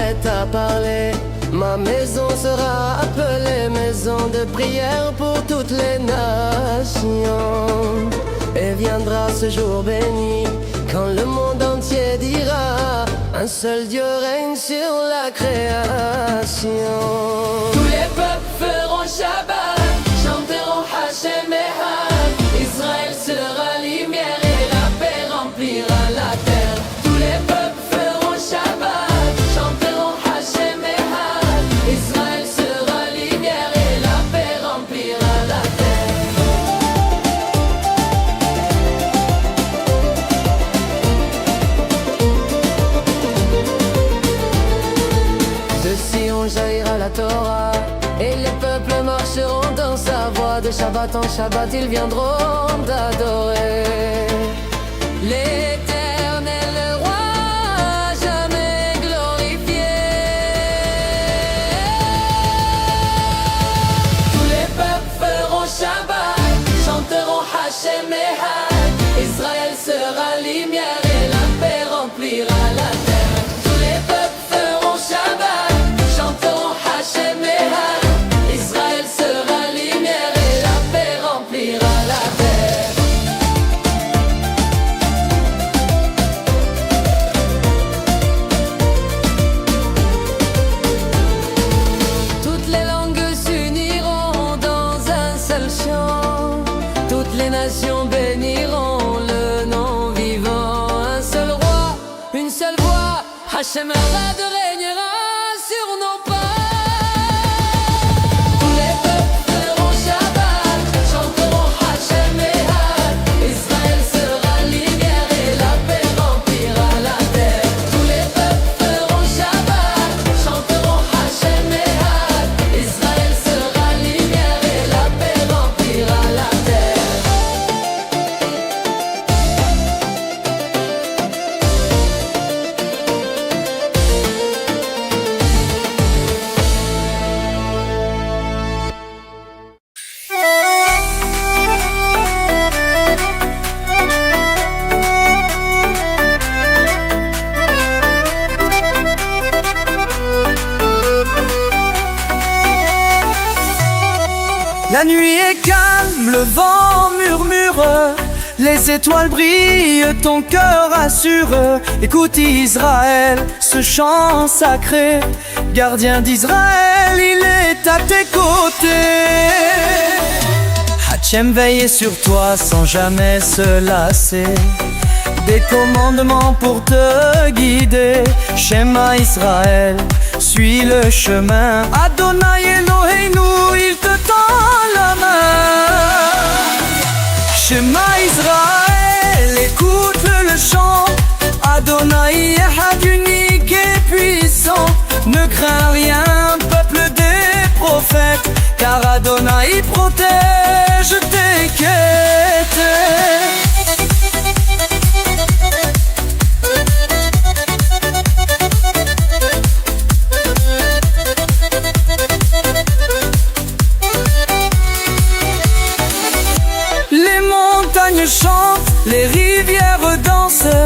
prête à parler. Ma maison sera appelée maison de prière pour toutes les nations. Et viendra ce jour béni, quand le monde entier dira: un seul Dieu règne sur la création. Tous les peuples feront Shabbat, chanteront Hashem Echad. Israël sera lumière et la paix remplira la terre. Tous les peuples feront Shabbat, chanteront Hashem Echad. Israël sera lumière et la paix remplira la terre. De Sion jaillira la Torah, et les peuples marcheront dans sa voie. De Shabbat en Shabbat ils viendront d'adorer l'Éternel, le roi jamais glorifié. Tous les peuples feront Shabbat, chanteront Hashem Echad. Israël sera lumière et la paix remplira la terre. Tous les peuples feront Shabbat, chanteront Hashem Echad. Israël sera lumière et la paix remplira la terre. Toutes les langues s'uniront dans un seul chant. Toutes les nations béniront le nom vivant. Un seul roi, une seule voix, Hashem Echad régnera sur nos pas. Tous les peuples feront Shabbat, chanteront Hashem Echad. Israël sera lumière et la paix remplira la terre. Tous les peuples feront Shabbat, chanteront Hashem Echad. Israël sera lumière et la paix remplira la terre. La nuit est calme, le vent murmure, les étoiles brillent, ton cœur assure. Écoute Israël, ce chant sacré, gardien d'Israël, il est à tes côtés. Hachem veille sur toi sans jamais se lasser, des commandements pour te guider. Shema Israël, suis le chemin. Adonai Eloheinu, il te tend la main. Shema Israël, écoute le chant. Adonai Echad, unique et puissant. Ne crains rien, peuple des prophètes, car Adonai protège tes quêtes. Chante, les rivières dansent,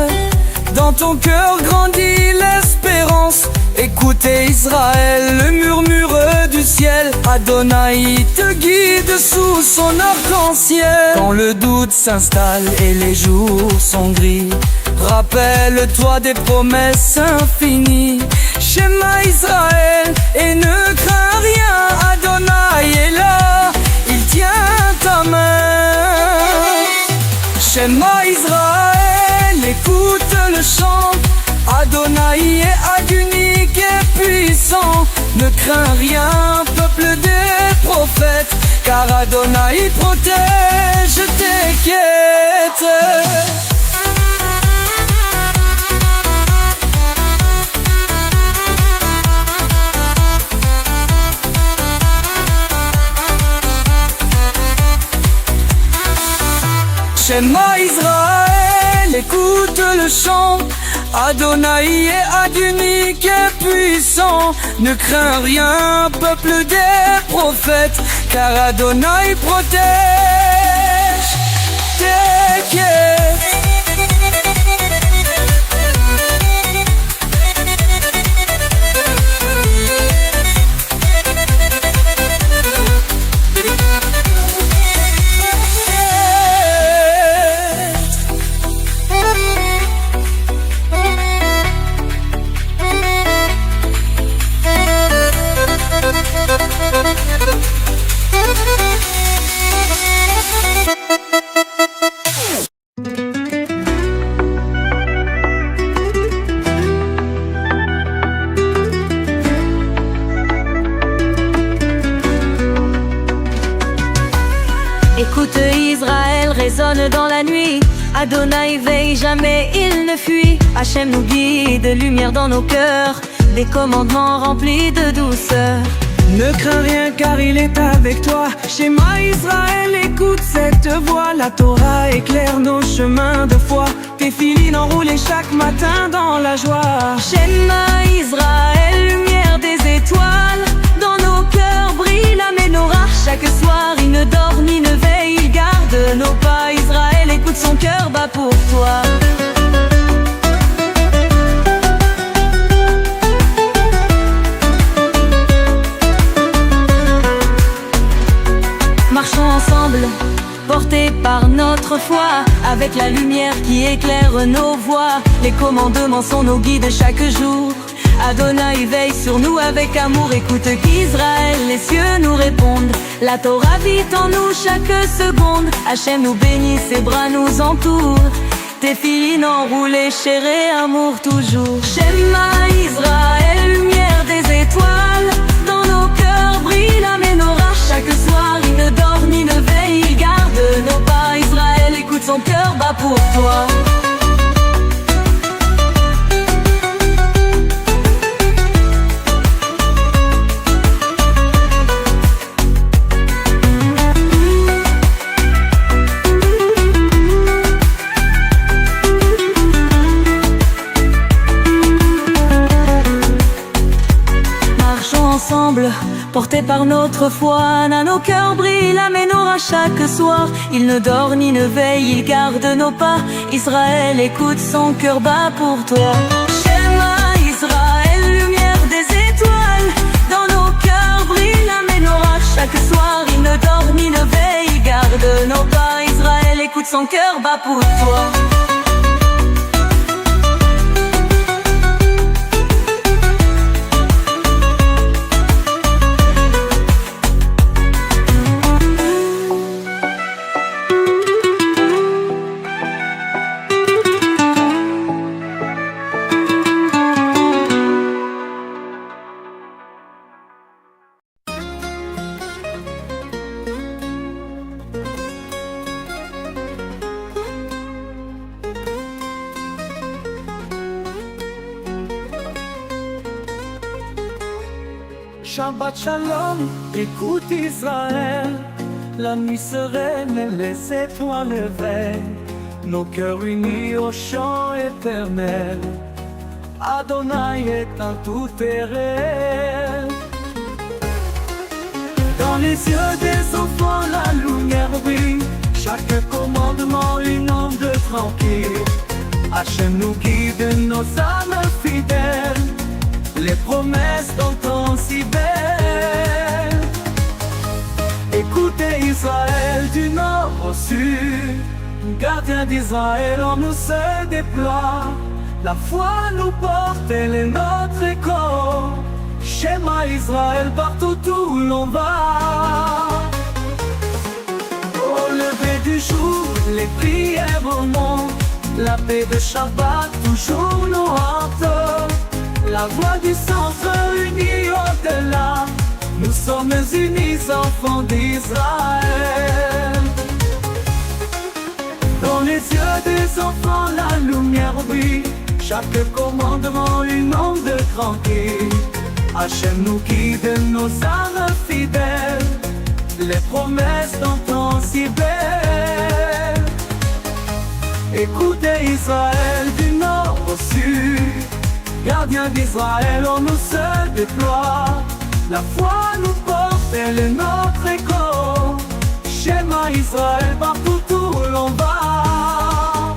dans ton cœur grandit l'espérance. Écoutez Israël, le murmure du ciel, Adonai te guide sous son arc-en-ciel. Quand le doute s'installe et les jours sont gris, rappelle-toi des promesses infinies. Shema Israël, et ne crains rien, Adonai est là, il tient ta main. Shema Israël, écoute le chant. Adonai est unique et puissant. Ne crains rien, peuple des prophètes, car Adonai protège tes quêtes. Shema Israël, écoute le chant. Adonai est unique et puissant. Ne crains rien, peuple des prophètes, car Adonai protège tes quêtes. résonne dans la nuit. Adonai veille, jamais il ne fuit. Hachem nous guide, lumière dans nos cœurs, des commandements remplis de douceur. Ne crains rien car il est avec toi. Shema Israël, écoute cette voix. La Torah éclaire nos chemins de foi. Tes filines enroulées chaque matin dans la joie. Shema Israël, lumière des étoiles. Dans nos cœurs brille la menorah. Chaque soir il ne dort ni ne veille, il garde nos pas. Israël écoute, son cœur bat pour toi. Marchons ensemble, portés par notre foi, avec la lumière qui éclaire nos voies. Les commandements sont nos guides chaque jour. Adonai veille sur nous avec amour. Écoute qu'Israël, les cieux nous répondent. La Torah vit en nous chaque seconde. Hachem nous bénit, ses bras nous entourent. Tes filines enroulées, cher et amour toujours. Shema Israël, lumière des étoiles. Dans nos cœurs brille la menorah. Chaque soir il ne dort ni ne veille, il garde nos pas. Israël écoute, son cœur bat pour toi. Portés par notre foi, dans nos cœurs brille la menorah chaque soir. Il ne dort ni ne veille, il garde nos pas. Israël écoute, son cœur bat pour toi. Shema Israël, lumière des étoiles. Dans nos cœurs brille la menorah chaque soir. Il ne dort ni ne veille, il garde nos pas. Israël écoute, son cœur bat pour toi. Shabbat Shalom, écoute Israël. La nuit sereine et les étoiles veillent. Nos cœurs unis au chant éternel. Adonai est un tout est réel. Dans les yeux des enfants la lumière brille. Chaque commandement une onde tranquille. Hachem nous guide, nos âmes fidèles. Les promesses d'antan si belles. Écoutez Israël du nord au sud. Gardien d'Israël en nous se déploie. La foi nous porte, elle est notre écho. Shema Israël partout où l'on va. Au lever du jour, les prières remontent. La paix de Shabbat toujours nous hante. La voix du centre unie au-delà. Nous sommes unis enfants d'Israël. Dans les yeux des enfants la lumière brille. Chaque commandement une onde tranquille. Hachem nous guide, nos âmes fidèles. Les promesses d'antan si belles. Écoutez Israël du nord au sud. Gardien d'Israël, on nous se déploie. La foi nous porte, elle est notre écho. Shema Israël, partout où l'on va.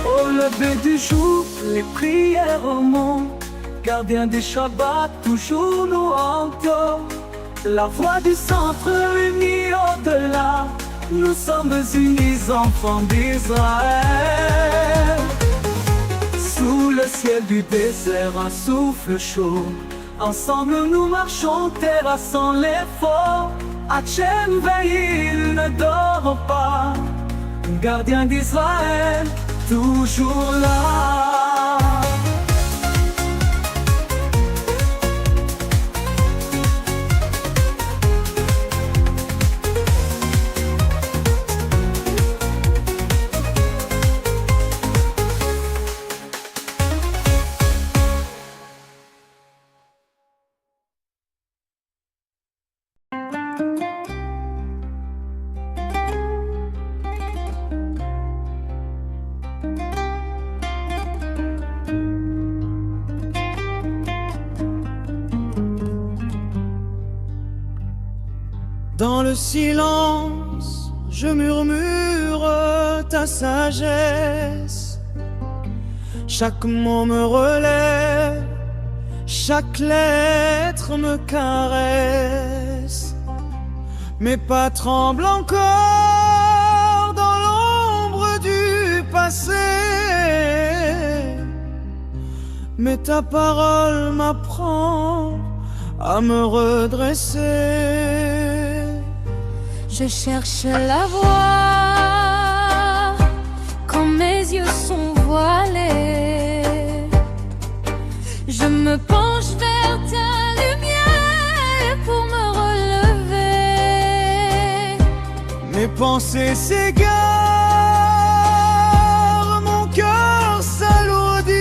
Au lever du jour, les prières remontent. Gardien des Shabbats, toujours nous hante. La voix du centre unie au-delà. Nous sommes unis enfants d'Israël. Sous le ciel du désert, un souffle chaud. Ensemble nous marchons, terrassant les faux. Hachem veille, il ne dort pas. Gardien d'Israël, toujours là. Dans le silence, je murmure ta sagesse. Chaque mot me relève, chaque lettre me caresse. Mes pas tremblent encore dans l'ombre du passé, mais ta parole m'apprend à me redresser. Je cherche la voie quand mes yeux sont voilés. Je me penche vers ta lumière pour me relever. Mes pensées s'égarent, mon cœur s'alourdit,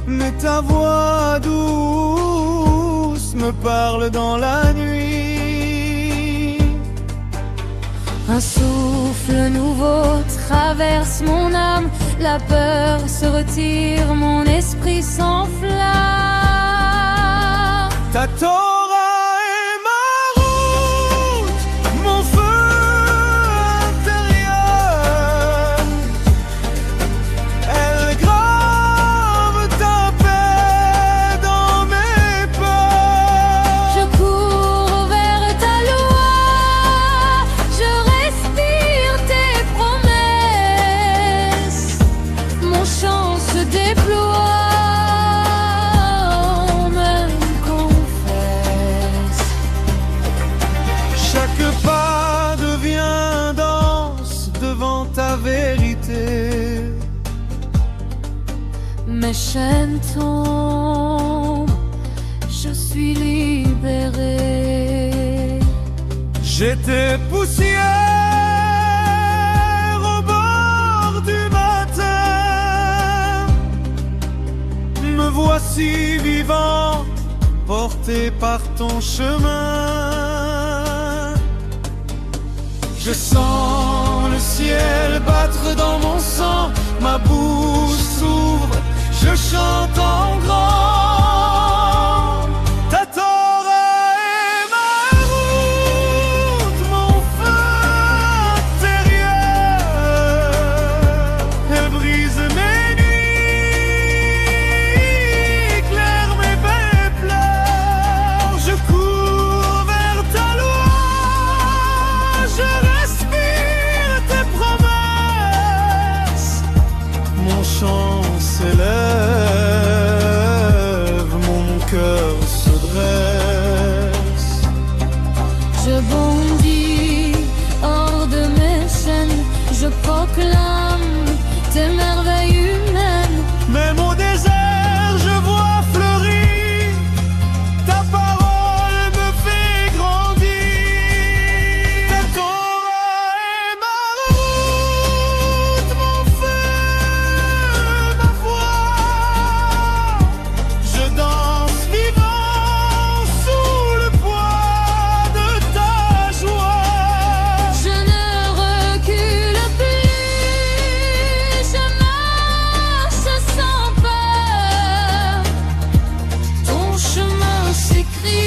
mais ta voix douce me parle dans la nuit. Un souffle nouveau traverse mon âme, la peur se retire, mon esprit s'enflamme. Ta Torah est ma route, mon feu intérieur. Elle grave ta paix dans mes peurs. Je cours vers ta loi, je respire tes promesses. Mon chant se déploie. Pas devient danse devant ta vérité. Mes chaînes tombent, je suis libéré. J'étais poussière au bord du matin. Me voici vivant, porté par ton chemin. Je sens le ciel battre dans mon sang, ma bouche s'ouvre, je chante en grand. Ta Torah est ma route, mon feu intérieur. Elle brise mes nuits, éclaire mes belles pleurs. Je cours vers ta loi, je respire tes promesses. Mon chant s'élève, mon cœur se dresse. Je bondis hors de mes chaînes, je proclame tes merveilles humaines. Même au désert, je vois fleurir, ta parole me fait grandir. Ta Torah est ma route, mon feu, ma foi. Je danse vivant sous le poids de ta joie. Je ne recule plus, je marche sans peur. Ton chemin s'écrit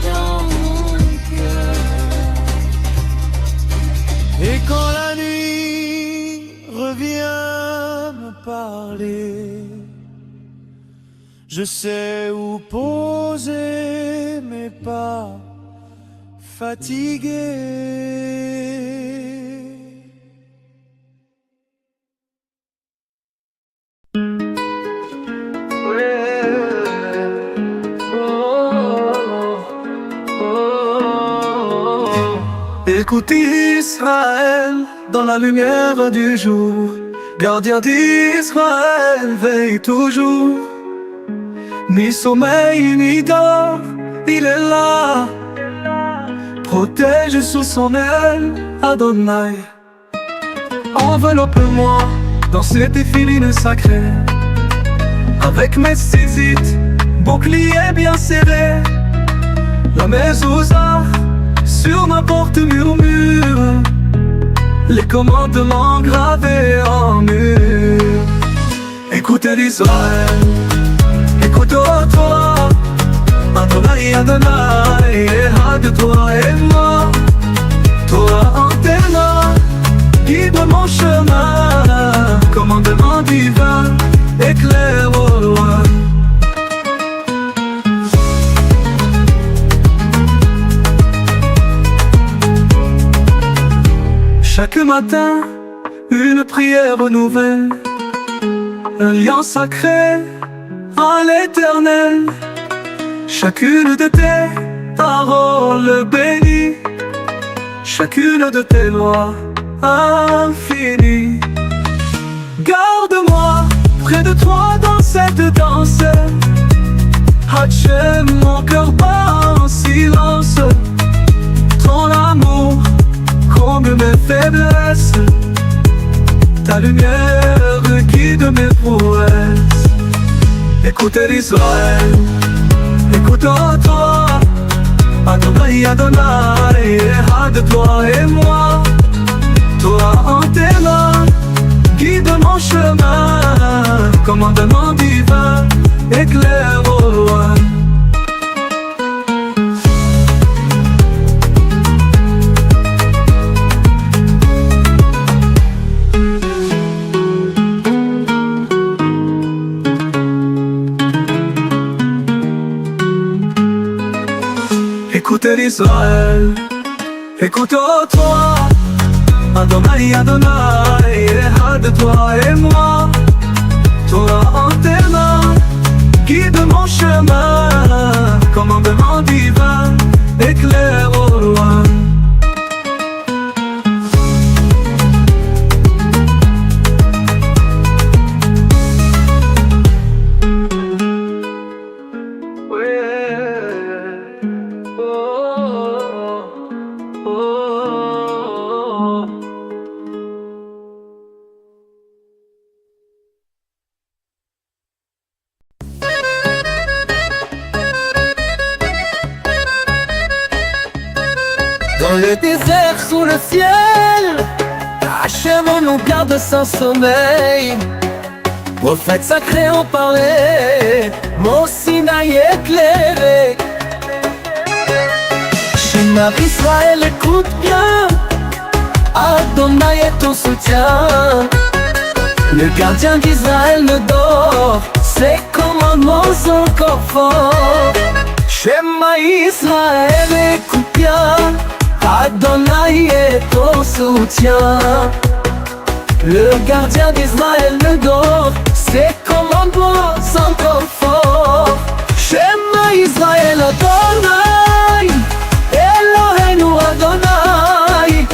dans mon cœur. Et quand la nuit revient me parler, je sais où poser mes pas fatigués. Écoute Israël dans la lumière du jour, gardien d'Israël veille toujours. Ni sommeil ni dort, il est là, protège sous son aile Adonai. Enveloppe-moi dans cette éphiline sacrée, avec mes tzitzit, bouclier bien serré. La mezouza sur ma porte murmure les commandements gravés en mur. Écoutez l'Israël, écoute toi, Adonai, Adonai, Ehad, toi et moi. Toi en tes mains, guide mon chemin. Commandement divin, éclaire au loin. Chaque matin, une prière nouvelle, un lien sacré à l'Éternel. Chacune de tes paroles bénies, chacune de tes lois infinies. Garde-moi près de toi dans cette danse. Hachem, mon cœur bat en silence. Ton amour comble mes faiblesses. Ta lumière guide mes prouesses. Écoute Israël, écoute-toi. Adonai, Adonai, Ehad, toi et moi. Toi en tes mains, guide mon chemin. Commandement divin, éclaire au loin. Écoute Israël, écoute-toi. Adonai, Adonai, Ehad, toi et moi. Toi en tes mains, guide mon chemin. Commandement divin, éclaire au loin. Dans le désert, sous le ciel, Hachem nous garde sans sommeil. Prophète sacré en parlait, mon Sinaï éclairé. Shema Israël, écoute bien, Adonai est ton soutien. Le gardien d'Israël ne dort, ses commandements sont encore forts. Shema Israël, écoute bien, Adonai est ton soutien. Le gardien d'Israël ne dort, ses commandements sont encore forts. Shema Israël, Adonai, Eloheinu Adonai.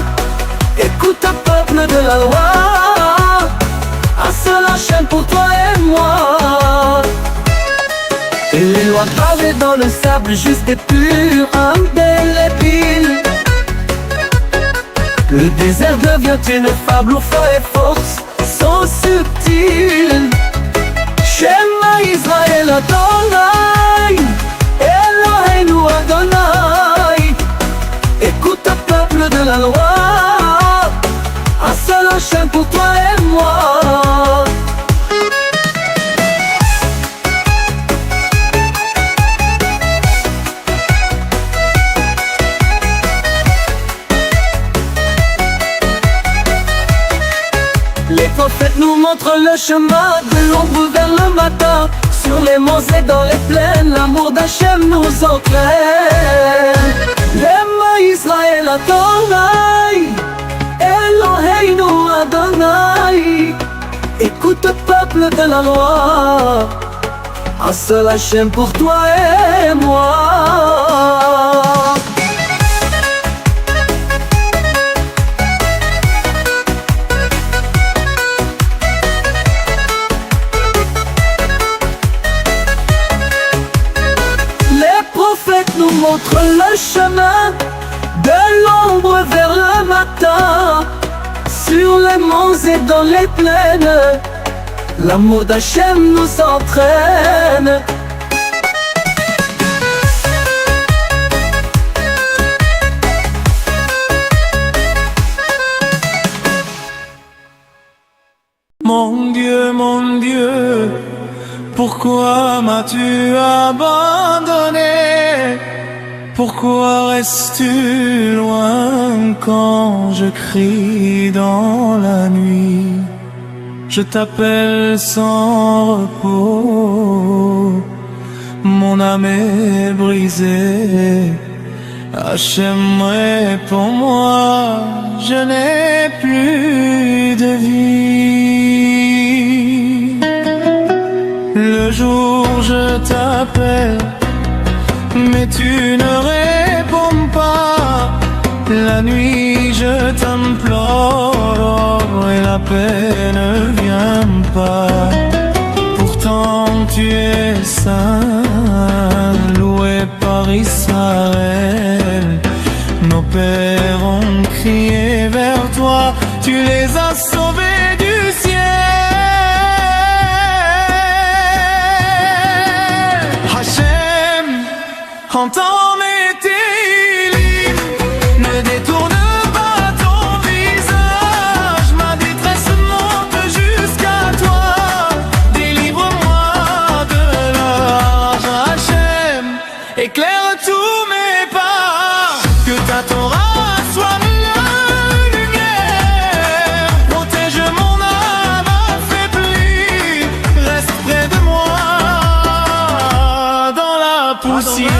Écoute un peuple de la loi, un seul Hachem pour toi et moi. Et les lois gravées dans le sable juste et pur, indélébile. Le désert devient une fable où foi et force sont subtiles. Shema Israël, Adonai, Eloheinu Adonai. Écoute un peuple de la loi, un seul Hachem pour toi et moi. Les prophètes nous montrent le chemin de l'ombre vers le matin. Sur les monts et dans les plaines, l'amour d'Hachem nous entraîne. Shema Israël, Adonai, Eloheinu Adonai. Écoute peuple de la loi, un seul Hachem pour toi et moi. Nous montre le chemin de l'ombre vers le matin. Sur les monts et dans les plaines, l'amour d'Hachem nous entraîne. Mon Dieu, Pourquoi m'as-tu abandonné? Pourquoi restes-tu loin quand je crie dans la nuit? Je t'appelle sans repos, mon âme est brisée. Hachem, réponds-moi, je n'ai plus de vie. Le jour je t'appelle, mais tu ne réponds pas. La nuit je t'implore et la paix ne vient pas. Pourtant tu es saint, loué par Israël. Nos pères ont crié vers toi, tu les as sauvés du ciel. Hachem, entends mes télim, ne détourne pas ton visage. Ma détresse monte jusqu'à toi, délivre-moi de l'orage. Hachem, éclaire tous mes pas, que ta Torah soit la lumière. Protège mon âme affaiblie, reste près de moi dans la poussière.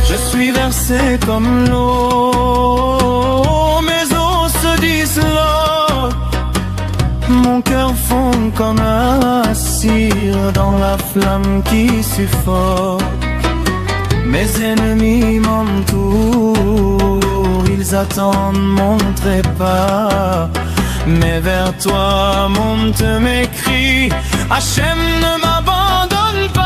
Je suis versé comme l'eau, mes os se disloquent. Mon cœur fond comme un cire dans la flamme qui suffoque. Mes ennemis m'entourent, ils attendent mon trépas. Mais vers toi montent mes cris, Hachem ne m'abandonne pas.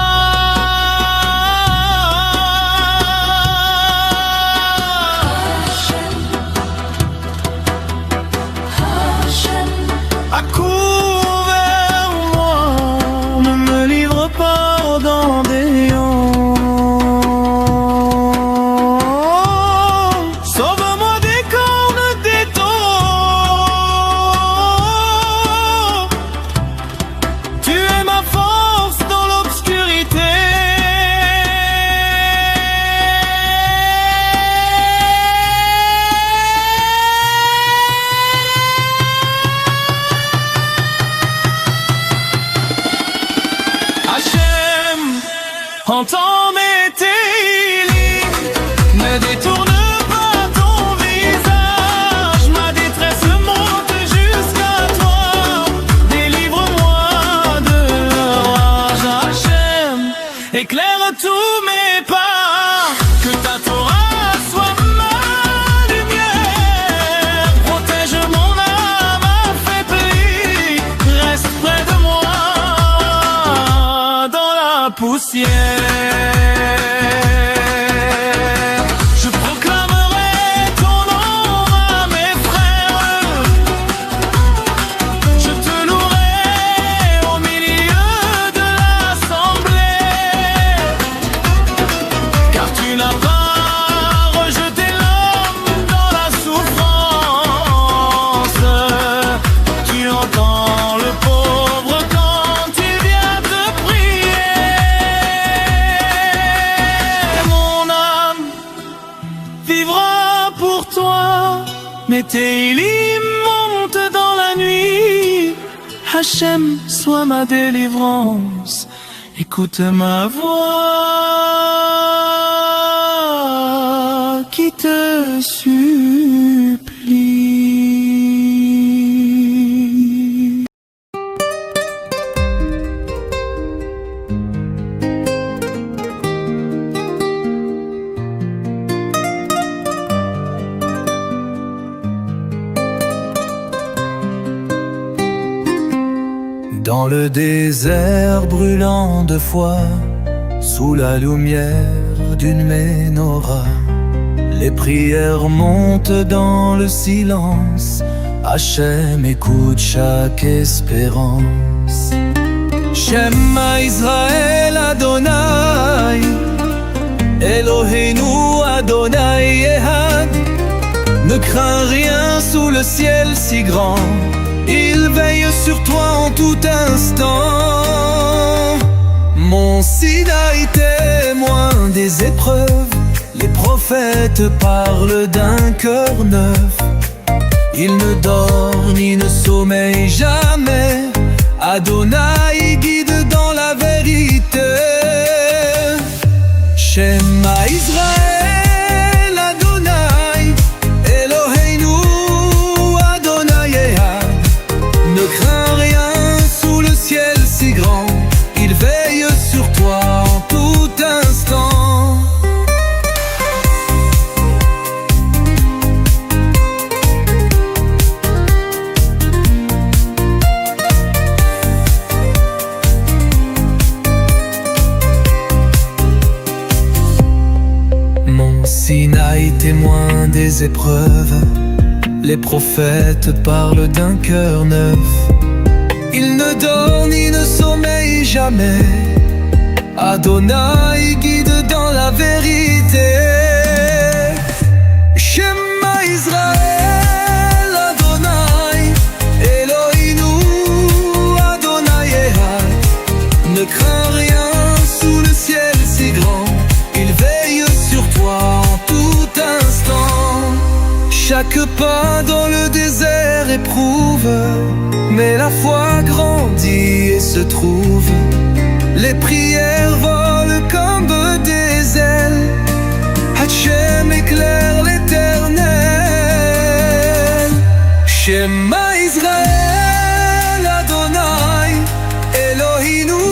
Accours vers moi, ne me livre pas dans des lions. Sauve-moi des cornes des taureaux. Tu es ma force dans l'obscurité. Hachem, entends mes télim, ne détourne pas ton visage. Ma détresse monte jusqu'à toi, délivre-moi de l'orage. Hachem, éclaire tous mes pas, que ta Torah soit ma lumière. Protège mon âme affaiblie, reste près de moi dans la poussière. Je proclamerai ton nom à mes frères, je te louerai au milieu de l'assemblée, car tu n'as pas rejeté l'homme dans la souffrance. Tu entends le pauvre quand il vient te prier. Mon âme vivra pour toi, mes télim montent dans la nuit. Hachem, sois ma délivrance, écoute ma voix qui te supplie. Dans le désert brûlant de foi, sous la lumière d'une menorah, les prières montent dans le silence Hachem écoute chaque espérance. Shema Israël Adonai, Eloheinu Adonai Ehad. Ne crains rien sous le ciel si grand, il veille sur toi en tout instant. Mon Sinaï témoin des épreuves, les prophètes parlent d'un cœur neuf. Il ne dort ni ne sommeille jamais, Adonai guide dans la vérité. Shema Israël Adonai, Eloheinu Adonai Ehad. Ne crains rien sous le ciel si grand, il veille sur toi en tout instant. Mon Sinaï témoin des épreuves, les prophètes parlent d'un cœur neuf. Il ne dort ni ne sommeille jamais, Adonai guide dans la vérité. Shema Israël Adonai, Eloheinu Adonai Ehad. Ne crains rien sous le ciel si grand, il veille sur toi en tout instant. Chaque pas dans le désert éprouve, mais la foi grandit et se trouve. Les prières volent comme des ailes, Hachem éclaire l'éternel. Shema Israël Adonai, Eloheinu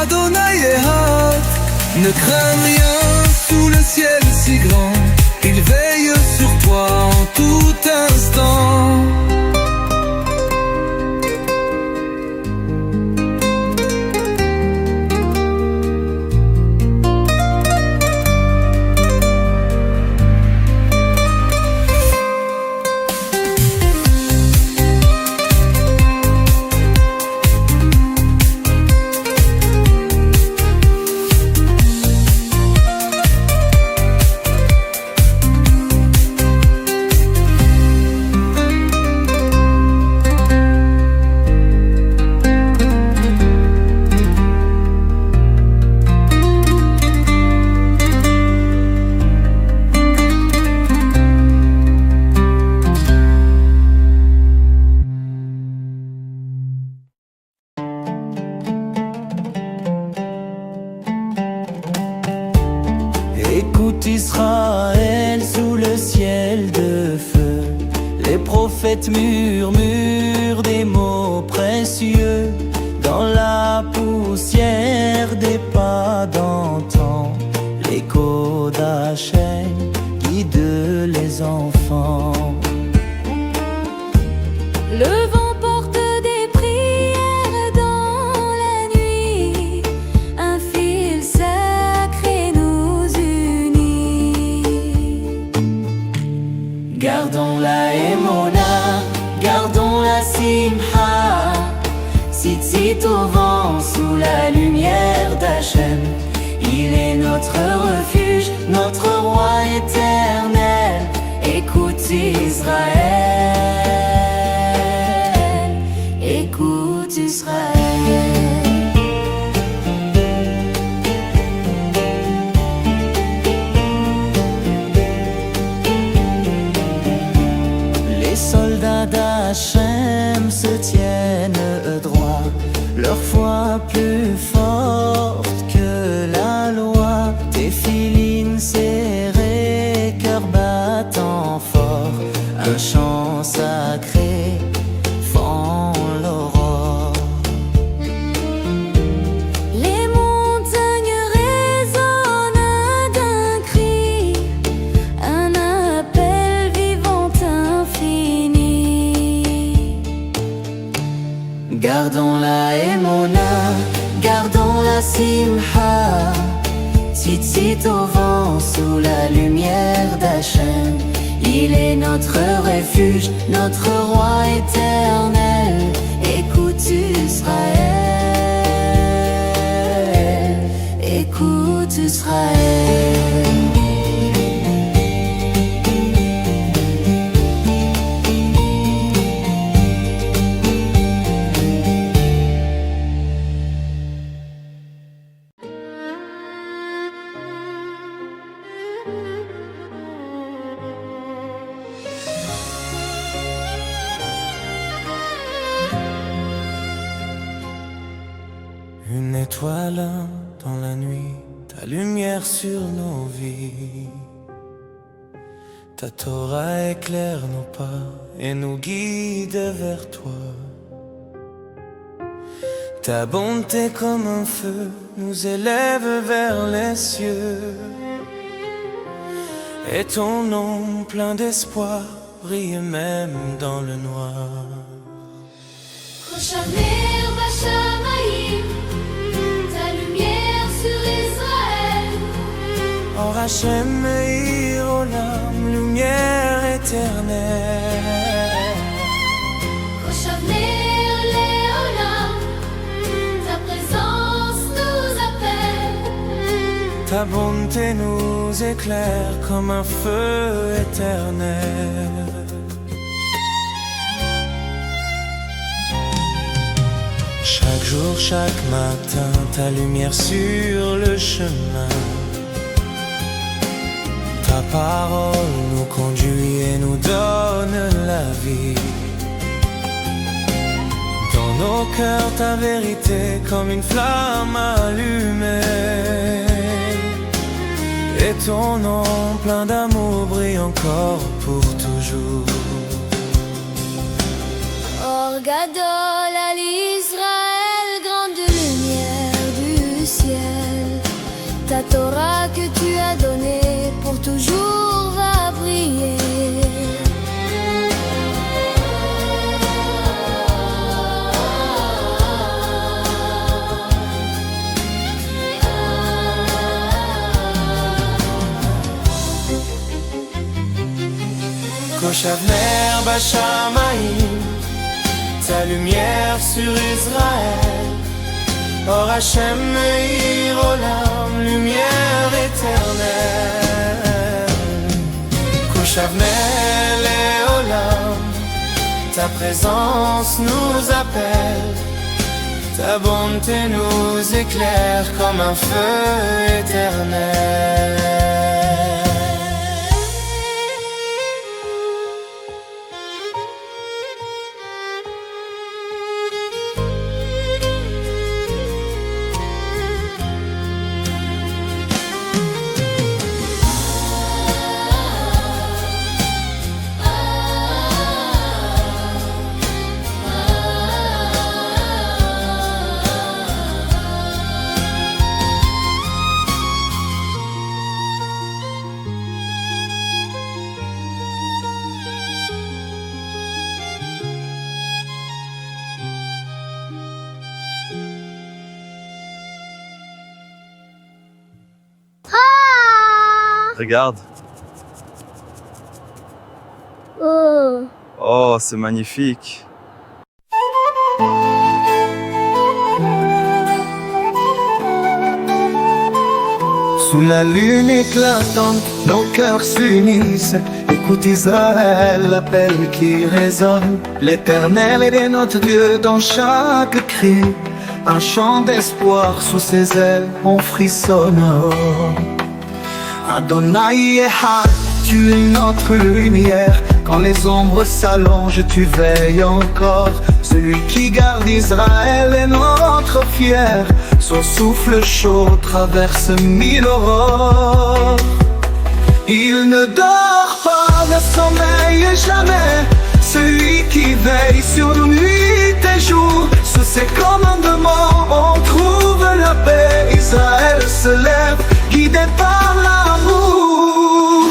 Adonai Ehad. Ne crains rien sous le ciel si grand, il veille sur toi en tout instant. Écoute Israël sous le ciel de feu, les prophètes murmurent des mots précieux. Dans la poussière des pas d'antan, l'écho d'Hachem guide les enfants. Le vent porte des prières dans la nuit, un fil sacré nous unit. Gardons la Emona, gardons la Simha, Tzitzit au vent sous la lumière d'Hachem. Il est notre refuge, notre roi éternel. Écoute Israël, écoute Israël. Les soldats d'Hachem se tiennent droit, leur foi plus forte que la loi. Téphilines serrés, cœur battant fort, un chant sacré fend l'aurore. Les montagnes résonnent d'un cri, un appel vivant infini. Gardons la Emona, gardons la Simha, Tzitzit au vent sous la lumière d'Hachem. Il est notre refuge, notre roi éternel. Écoute Israël, écoute Israël. Une étoile dans la nuit, ta lumière sur nos vies. Ta Torah éclaire nos pas et nous guide vers toi. Ta bonté comme un feu nous élève vers les cieux. Et ton nom plein d'espoir brille même dans le noir. Koshaver Bashamayim, ta lumière sur Israël. Or Hachem Meir Olam, lumière éternelle. Koshaver Leolam, ta présence nous appelle. Ta bonté nous éclaire comme un feu éternel. Chaque jour, chaque matin, ta lumière sur le chemin. Ta parole nous conduit et nous donne la vie. Dans nos cœurs, ta vérité comme une flamme allumée. Et ton nom plein d'amour brille encore pour toujours. Or Gadol al Israël, grande lumière du ciel. Ta Torah que tu as donnée pour toujours va briller. Koshaver Bashamayim, ta lumière sur Israël. Or Hachem Meir Olam, lumière éternelle. Koshaver Leolam, ta présence nous appelle. Ta bonté nous éclaire comme un feu éternel. Regarde. Oh, Oh, c'est magnifique. Sous la lune éclatante, nos cœurs s'unissent. Écoute Israël, l'appel qui résonne. L'Éternel est notre Dieu dans chaque cri. Un chant d'espoir sous ses ailes, on frissonne. Adonai Ehad, tu es notre lumière. Quand les ombres s'allongent, tu veilles encore. Celui qui garde Israël est notre fier. Son souffle chaud traverse 1000 aurores. Il ne dort pas, ne sommeille jamais. Celui qui veille sur nous nuit et jour. Sous ses commandements, on trouve la paix. Israël se lève, guidé par l'amour.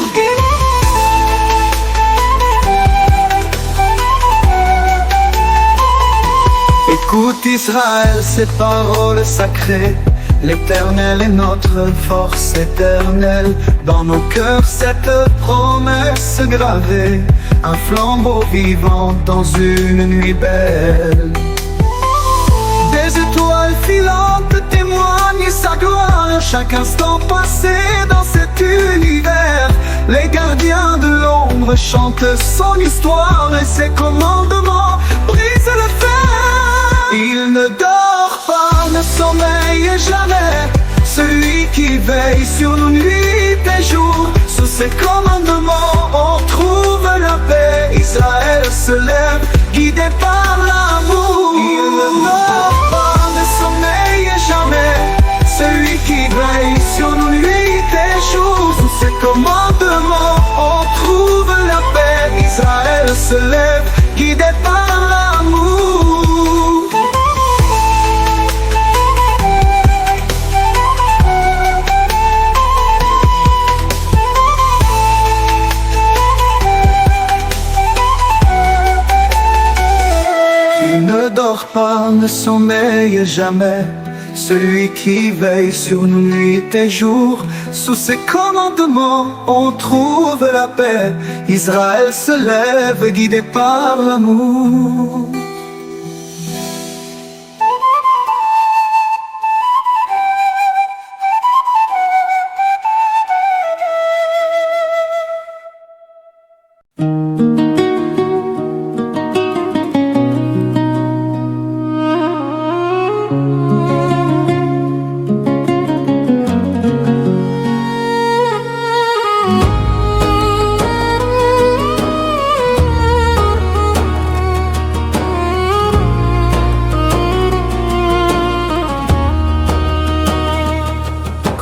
Écoute Israël, ces paroles sacrées. L'Éternel est notre force éternelle. Dans nos cœurs cette promesse gravée, un flambeau vivant dans une nuit belle. Des étoiles filantes témoignent sa gloire. Chaque instant passé dans cet univers, les gardiens de l'ombre chantent son histoire, et ses commandements brisent le fer. Il ne dort pas, ne sommeille jamais, celui qui veille sur nous nuit et jour. Sous ses commandements on trouve la paix. Israël se lève, guidé par l'amour. Il ne dort pas, ne sommeille jamais, celui qui veille sur nous nuit et jour. Sous ses commandements on trouve la paix. Israël se lève, guidé par l'amour. Il ne dort pas, ne sommeille jamais, celui qui veille sur nous nuit et jour. Sous ses commandements on trouve la paix. Israël se lève, guidé par l'amour.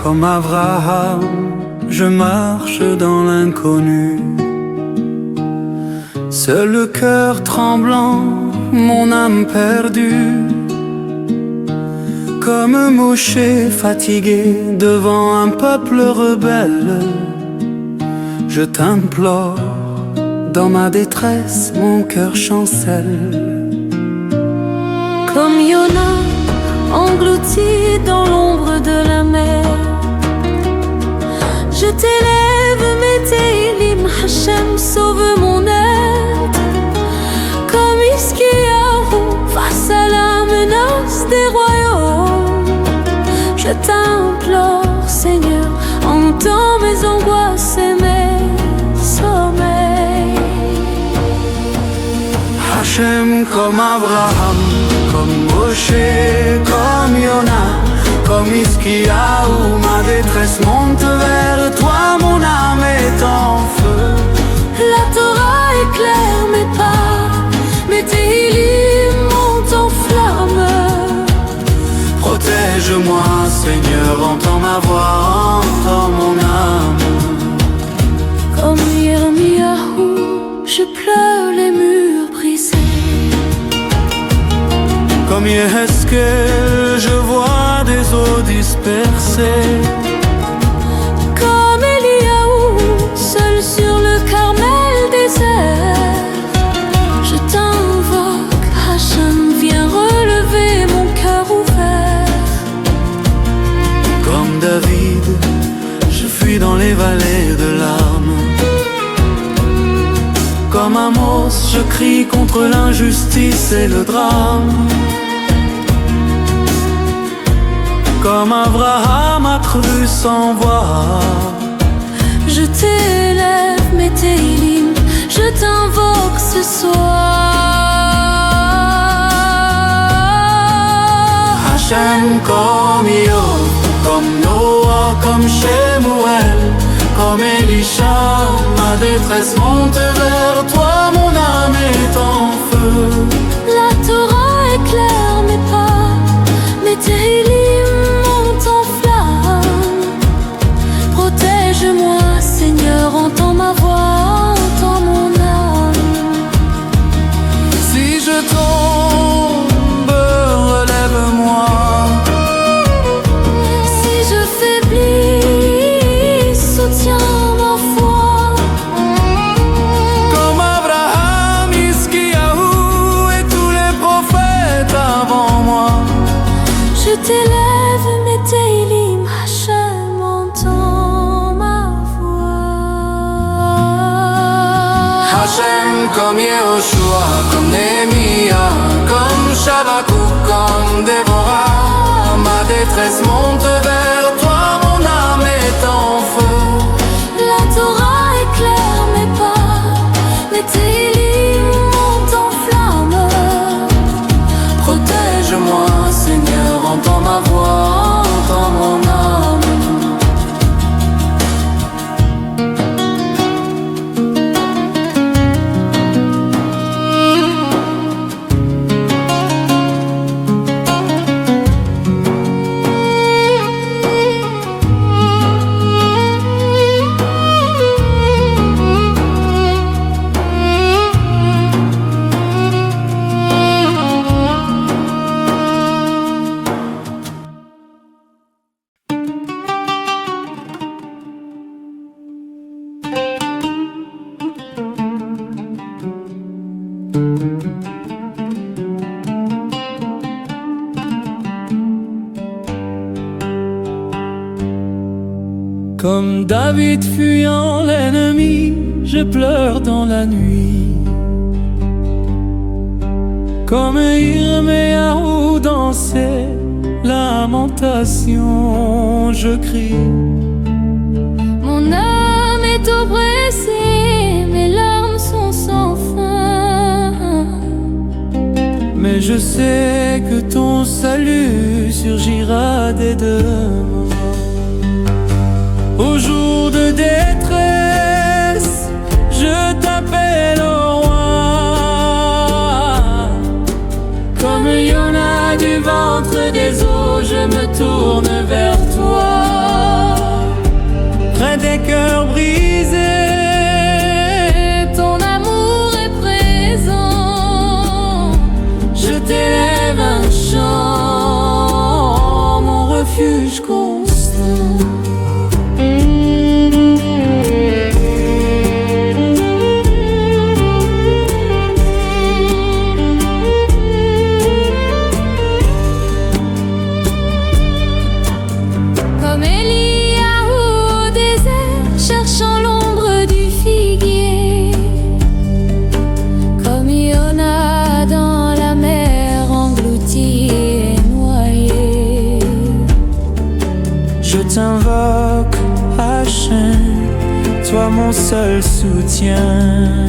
Comme Abraham, je marche dans l'inconnu, seul le cœur tremblant, mon âme perdue. Comme Moshe fatigué devant un peuple rebelle, je t'implore, dans ma détresse mon cœur chancelle. Comme Yona, englouti dans l'ombre de la mer, je t'élève, mes Télim, Hachem, sauve mon être. Comme Iskiyahu, face à la menace des royaumes, je t'implore, Seigneur, entends mes angoisses et mes sommeils. Hachem, comme Abraham, comme Moshe, comme Yona, comme Iskiyahu, ma détresse monte vers toi, mon âme est en feu. La Torah éclaire mes pas, mes Téhilim montent en flammes. Protège-moi, Seigneur, entends ma voix, entends mon âme. Comme Yirmiyahu, je pleure les murs brisés. Comme Yehezkel, je vois des eaux dispersées. Comme Eliaou, seul sur le Carmel désert, je t'invoque, Hachem, viens relever mon cœur ouvert. Comme David, je fuis dans les vallées de larmes. Comme Amos, je crie contre l'injustice et le drame. Comme Abraham a cru sans voir, je t'élève, mes Téhilim, je t'invoque ce soir. Hachem, comme Iyov, comme Noah, comme Shemuel, comme Elisha, ma détresse monte vers toi, mon âme est en feu. La Torah éclaire mes pas, mes Téhilim montent en flammes. Protège-moi, Seigneur, entends ma voix, entends mon âme. Si je tombe, relève-moi. Si je faiblis, soutiens ma foi. Comme Abraham, Iskiyahu et tous les prophètes avant moi. Je t'élève, mes Téhilim. comme Yehoshua, comme Néhémia, comme Shabak ou comme Déborah. Ma détresse monte vers toi, mon âme est en feu. La Torah éclaire mes pas, les Télim montent en flamme. Protège-moi, Seigneur, entends ma voix, entends mon âme. Comme David fuyant l'ennemi, je pleure dans la nuit. Comme Yirmiyahu dans ses lamentations, je crie. Mon âme est oppressée, mes larmes sont sans fin. Mais je sais que ton salut surgira dès demain. Au jour de détresse, je t'appelle au roi. Comme Yona du ventre des eaux, je me tourne vers toi. Près des cœurs brisés, Ton amour est présent. je t'élève un chant, mon refuge constant. Comme Eliyahu au désert, cherchant l'ombre du figuier. Comme Yona dans la mer, englouti et noyé. Je t'invoque, Hachem, toi mon seul soutien.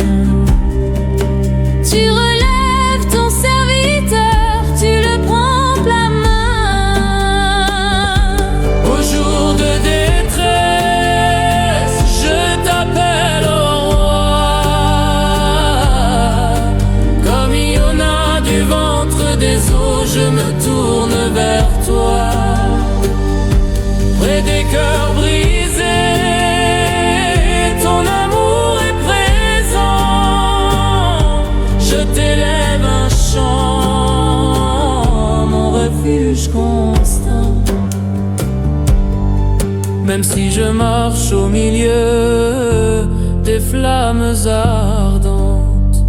Tu relèves ton serviteur, tu le prends la main. Au jour de détresse, je t'appelle au roi. Comme Yona du ventre des eaux, je me tourne vers toi. Près des cœurs brisés, ton amour est présent. Je t'élève un chant, mon refuge constant. Même si je marche au milieu des flammes ardentes,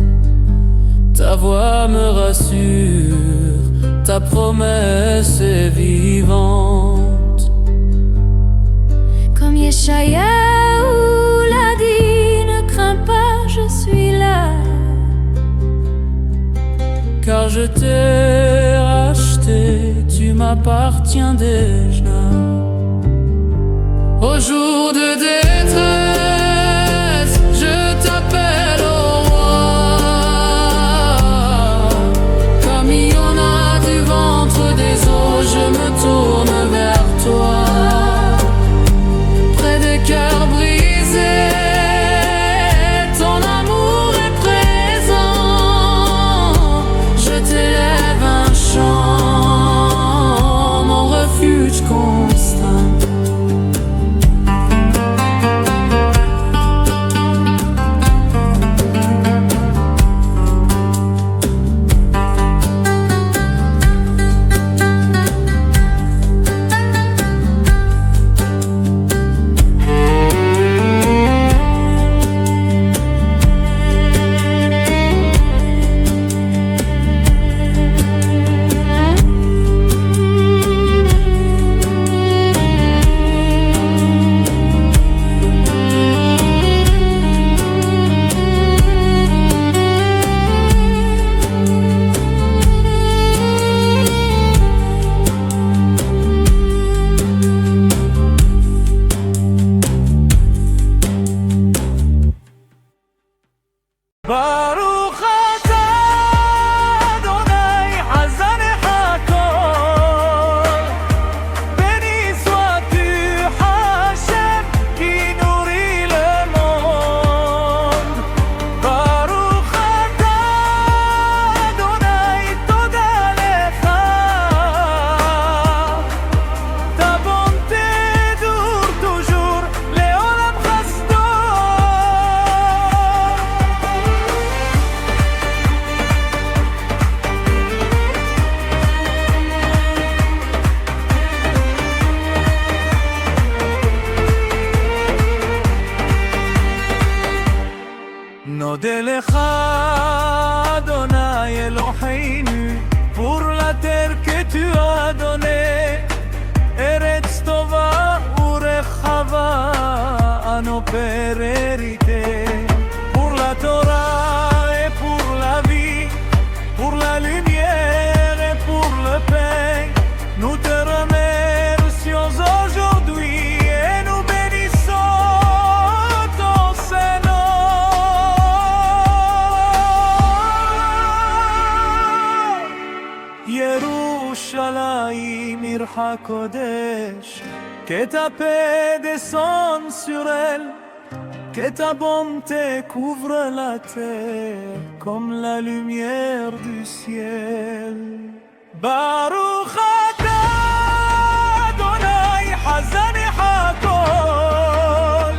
ta voix me rassure, ta promesse est vivante. Comme Yeshayahu l'a dit, ne crains pas, je suis là. Car je t'ai racheté, tu m'appartiens déjà. Au jour de détresse, je t'appelle au roi. Comme Yona du ventre des eaux, je me tourne vers toi. Près des cœurs brisés, ton amour est présent. Je t'élève un chant, mon refuge constant. אדוני, ארץ טובה ורחבה, אנו פרריטה. Pour la Torah et pour la vie, pour la lumière et pour le pain, nous te remercions aujourd'hui et nous bénissons ton Saint-Nom. Yerushalayim, עירך הקודש, que ta paix descende sur elle, que ta bonté couvre la terre comme la lumière du ciel. Baruch atah Adonai Hazani Hakol,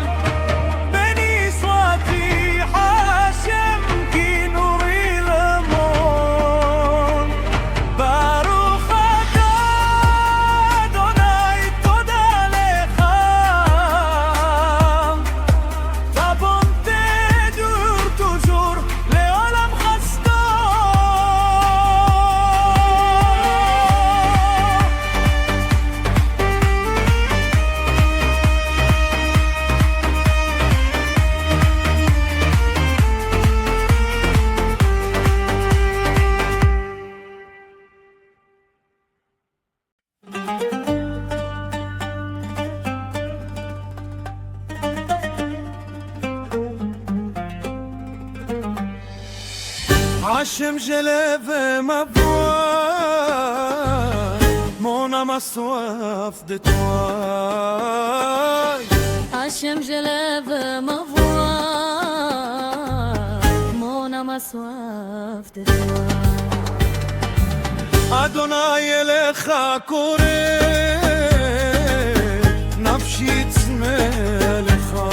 béni sois-tu Hashem qui nourrit le monde. Baruch atah Adonai Toda lecha, ta bonté dure toujours, Leolam Chasdo. Hachem, j'élève ma voix, mon âme a soif de toi. Hachem, j'élève ma voix, mon âme a soif de toi. Adonai elecha kore, nafshi tzme lecha.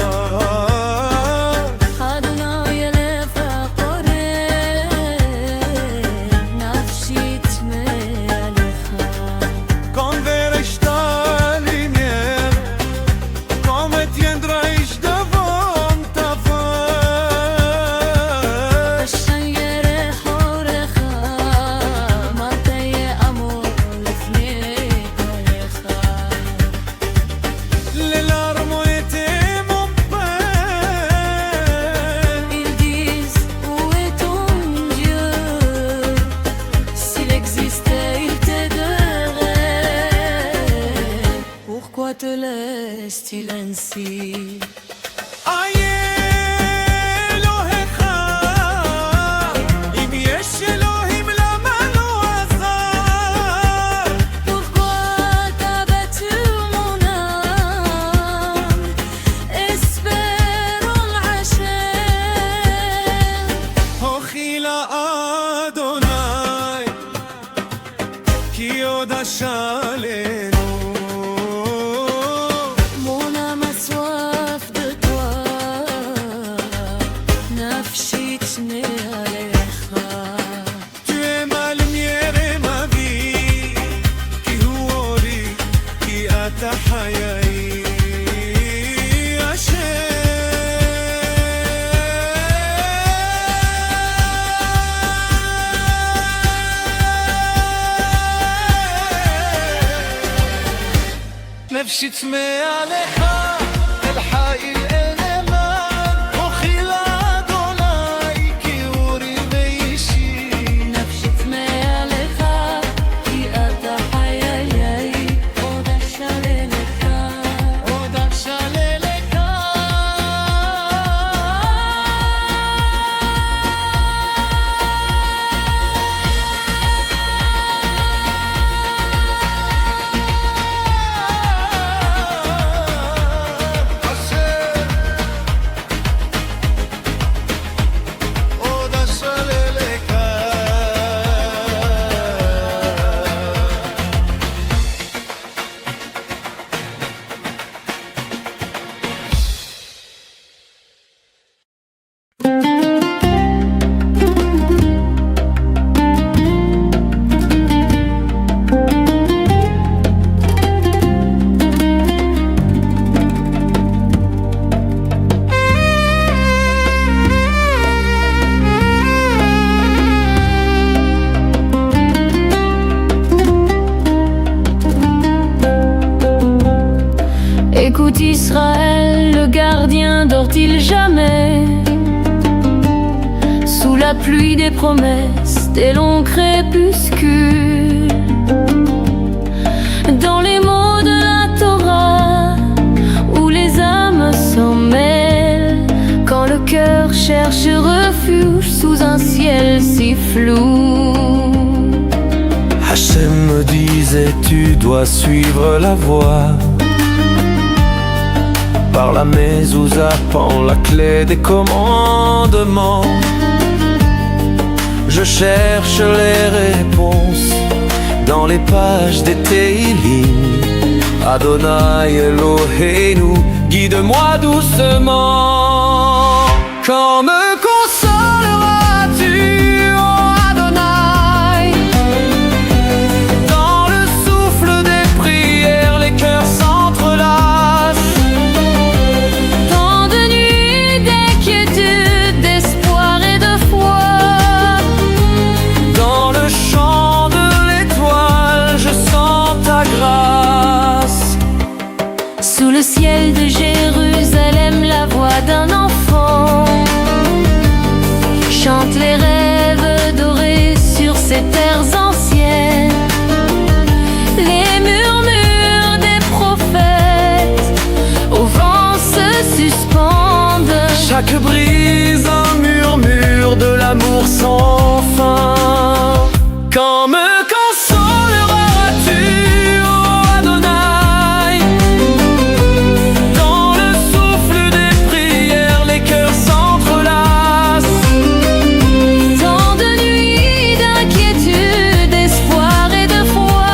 Adonai elef הקורא, נפשי צמא לך. Quand verrai-je ta lumière, quand me tiendrai-je devant ta face? עשן ירח אורך, מתי יאמור לפני עליך. Les larmes ont été mon père. Ils disent où est ton Dieu? S'il existait, il t'aiderait. Pourquoi te laisse-t-il ainsi? Aïe Elohecha, אם יש אלוהים למה לא עזר? Pourquoi t'as battu mon âme? Espère en Hachem. הוכי לאדוני, כי עוד אשלנו. Mon âme a soif de toi, nafshi t'mé alecha. Tu es ma lumière et ma vie, qui huori, qui ata hayai. נפשי צמאה לך, אל חיל אל נאמן, הוכי לאדוני, כי אורי ואישי. נפשי צמא לך, כי אתה חיי, עוד אשאלה לך. עוד אשאלה לך. Israël, le gardien dort-il jamais? Sous la pluie des promesses, des longs crépuscules, dans les mots de la Torah, où les âmes s'en mêlent, quand le cœur cherche refuge sous un ciel si flou. Hachem me disait tu dois suivre la voie. Par la mezouza pend la clé des commandements. Je cherche les réponses dans les pages des Teilim. Adonai Eloheinu, guide-moi doucement. Quand me consoleras-tu, oh Adonai? Dans le souffle des prières, les cœurs s'entrelacent. Tant de nuits d'inquiétude, d'espoir et de foi. Dans le chant de l'étoile, je sens ta grâce. Sous le ciel de Jérusalem, la voix d'un enfant chante les rêves dorés sur ces terres anciennes. Les murmures des prophètes au vent se suspendent. Chaque brise un murmure de l'amour sans fin. Quand me consoleras-tu, oh Adonai? Dans le souffle des prières, les cœurs s'entrelacent. Tant de nuits d'inquiétude, d'espoir et de foi.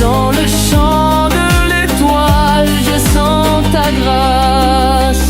Dans le chant de l'étoile, Je sens ta grâce.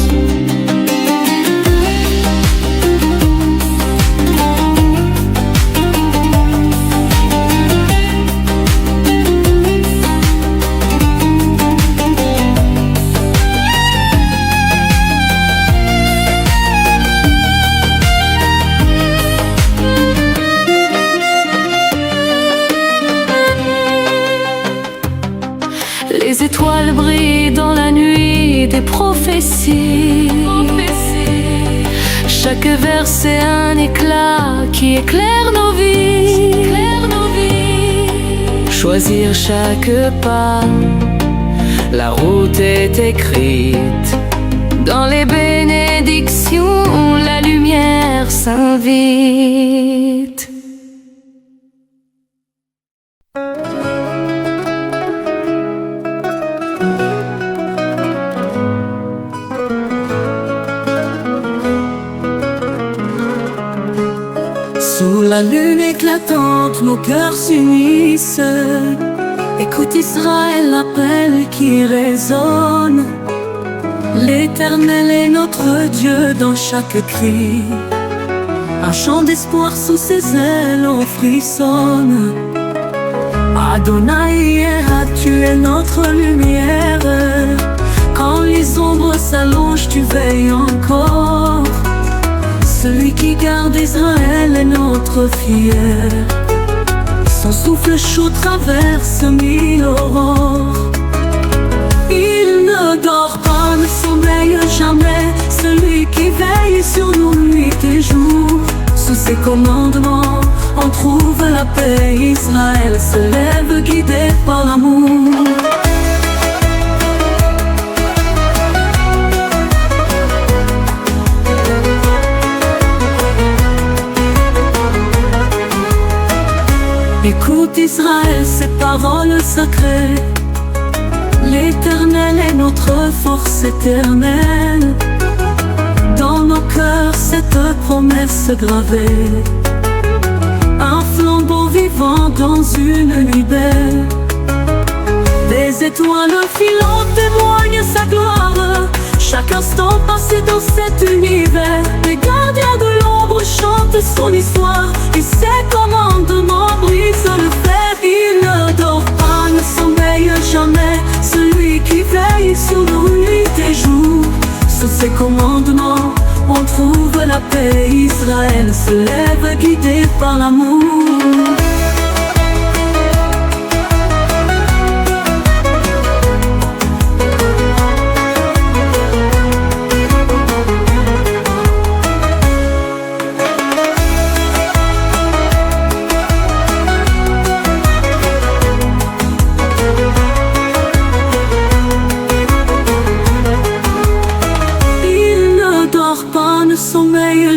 Les étoiles brillent dans la nuit des prophéties. Chaque verset un éclat qui éclaire nos vies. Choisir chaque pas, la route est écrite. Dans les bénédictions, la lumière s'invite. Sous la lune éclatante, nos cœurs s'unissent. Écoute Israël, l'appel qui résonne. L'Éternel est notre Dieu dans chaque cri. Un chant d'espoir sous ses ailes, on frissonne. Adonai, tu es notre lumière. Quand les ombres s'allongent, tu veilles encore. Celui qui garde Israël est notre fier. Son souffle chaud traverse mille aurores. Il ne dort pas, ne sommeille jamais. Celui qui veille sur nous nuit et jour. Sous ses commandements, on trouve la paix. Israël se lève guidé par l'amour. Écoute Israël, ces paroles sacrées. L'Éternel est notre force éternelle. Dans nos cœurs, cette promesse gravée. Un flambeau vivant dans une nuit belle. Des étoiles filantes témoignent sa gloire. Chaque instant passé dans cet univers. Les gardiens de l'ombre chantent son histoire. Et ses commandements brisent le fer. Il ne dort pas, ne sommeille jamais. Celui qui veille sur nous nuit et jour. Sous ses commandements, on trouve la paix. Israël se lève guidé par l'amour.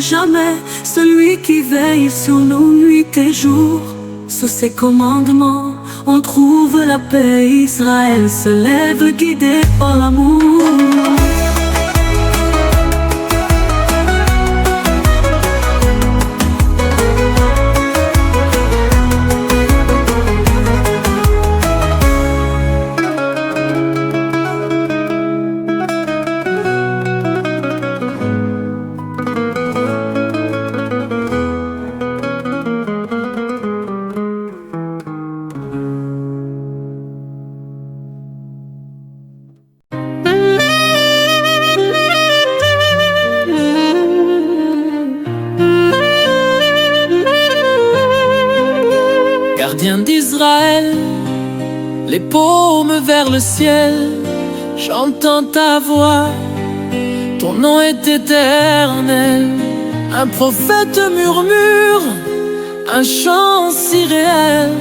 jamais, celui qui veille sur nos nuits et jours. Sous ses commandements, on trouve la paix. Israël se lève guidé par l'amour. Gardien d'Israël, les paumes vers le ciel, j'entends ta voix, ton nom est éternel. Un prophète murmure, un chant si réel.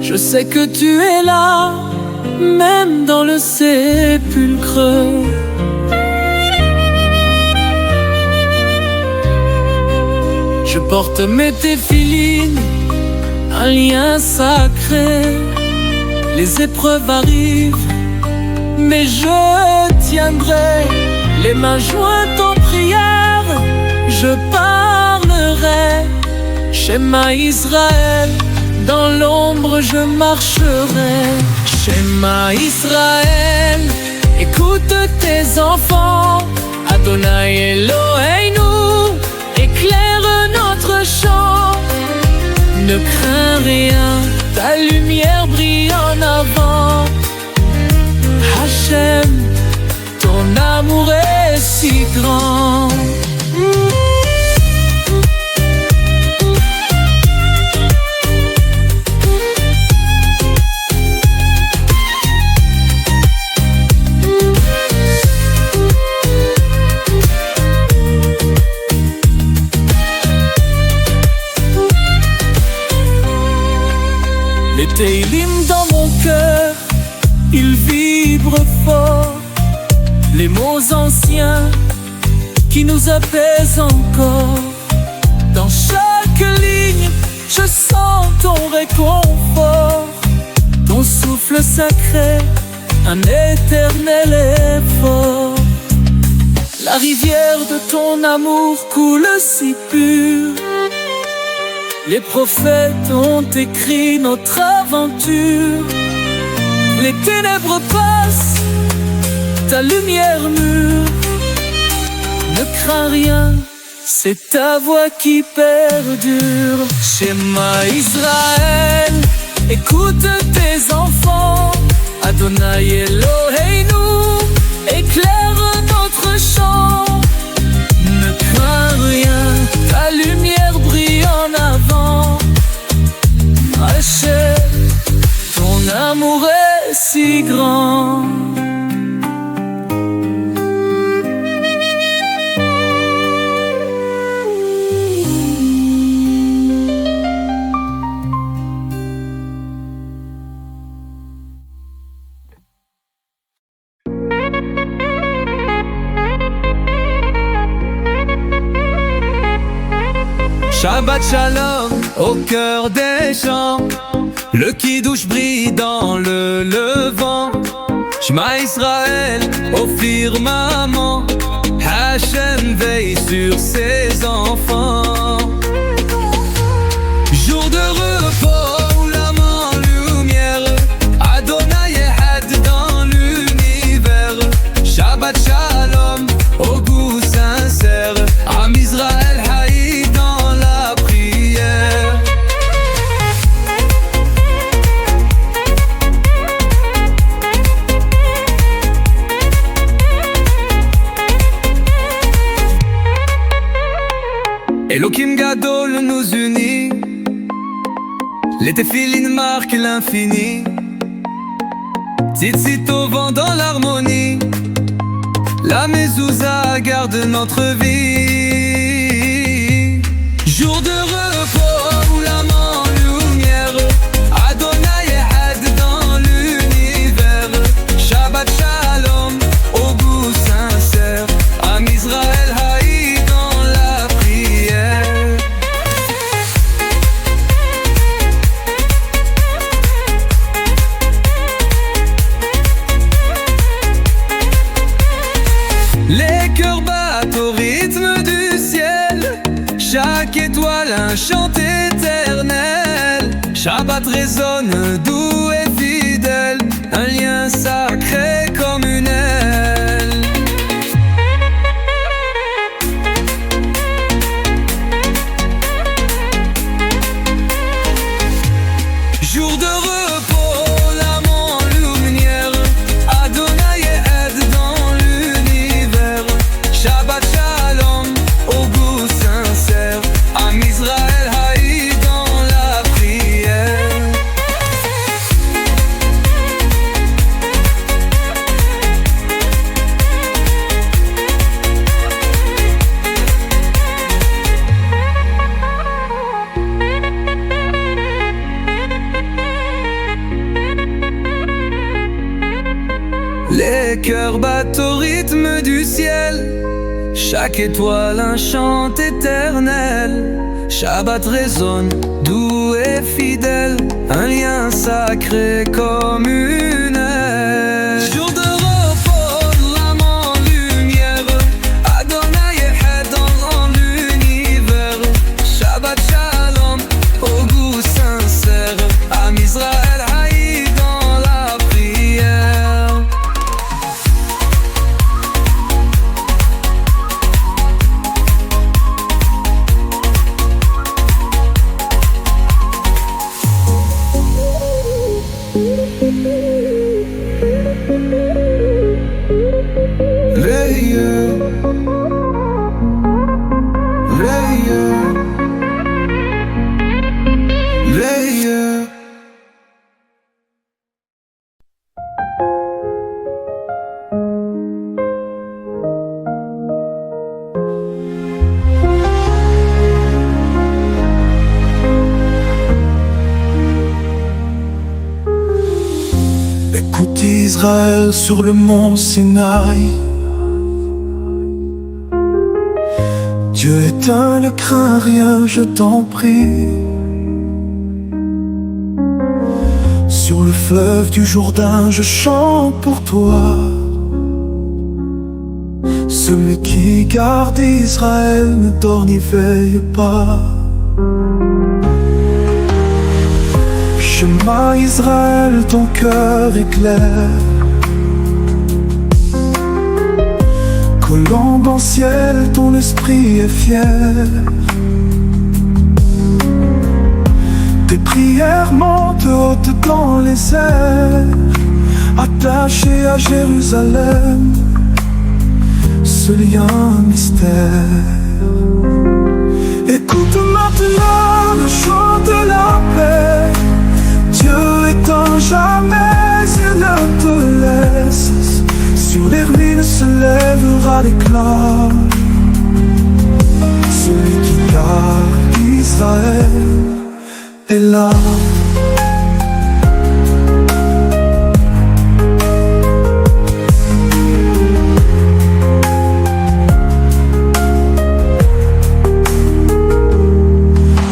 Je sais que tu es là, même dans le sépulcre. Je porte mes téphilines, un lien sacré. Les épreuves arrivent, mais je tiendrai les mains jointes en prière. Je parlerai, Shema Israël, dans l'ombre je marcherai. Shema Israël, écoute tes enfants. Adonai Eloheinu, éclaire notre chant. Ne crains rien, ta lumière brille en avant. Hachem, ton amour est si grand. Les Télim dans mon cœur, ils vibrent fort. Les mots anciens qui nous apaisent encore. Dans chaque ligne, je sens ton réconfort. Ton souffle sacré, un éternel effort. La rivière de ton amour coule si pure. Les prophètes ont écrit notre aventure. Les ténèbres passent, ta lumière mûre. Ne crains rien, c'est ta voix qui perdure. Shema Israël, écoute tes enfants. Adonai Eloheinu, éclaire notre chant. Ne crains rien, ta lumière brille en avant. Hachem, ton amour est si grand. Shabbat Shalom au cœur des champs. Le kidouche brille dans le levant. Shema Israël au firmament. Hachem veille sur ses enfants. Jour de repos où l'âme en lumière. Adonai Ehad dans l'univers. Shabbat Shalom au goût sincère. Am Israël haï dans la prière. Elohim Gadol nous unit. Les téphilines marquent l'infini. Tzitzit au vent dans l'harmonie. La mezouza garde notre vie. Jour de repos où l'âme en lumière. Adonai Ehad dans l'univers. Shabbat Shalom au goût sincère. Am Israël haï dans la prière. un chant éternel. Shabbat résonne, doux et fidèle, un lien sacré communel. Jour de repos, l'âme en lumière, Adonai aide dans l'univers. Shabbat Shalom, au goût sincère, Am Israël haï dans la prière. Les cœurs battent au rythme du ciel, chaque étoile un chant éternel. Shabbat résonne, doux et fidèle, un lien sacré communel. Jour de repos, l'âme en lumière, Adonai aide dans l'univers. Shabbat Shalom, au goût sincère, Am Israël haï dans la prière. Écoute Israël sur le mont Sinaï. Dieu éteint le craint rien, je t'en prie. Sur le fleuve du Jourdain, je chante pour toi. Celui qui garde Israël ne dort ni veille pas. Shema Israël, ton cœur est clair. Colombe en ciel, ton esprit est fier. Tes prières montent hautes dans les airs, attachées à Jérusalem, ce lien mystère. Écoute maintenant le chant de la paix. Dieu éteint jamais, il ne te laisse. Sur les ruines se lèvera l'éclat. Celui qui garde Israël est là.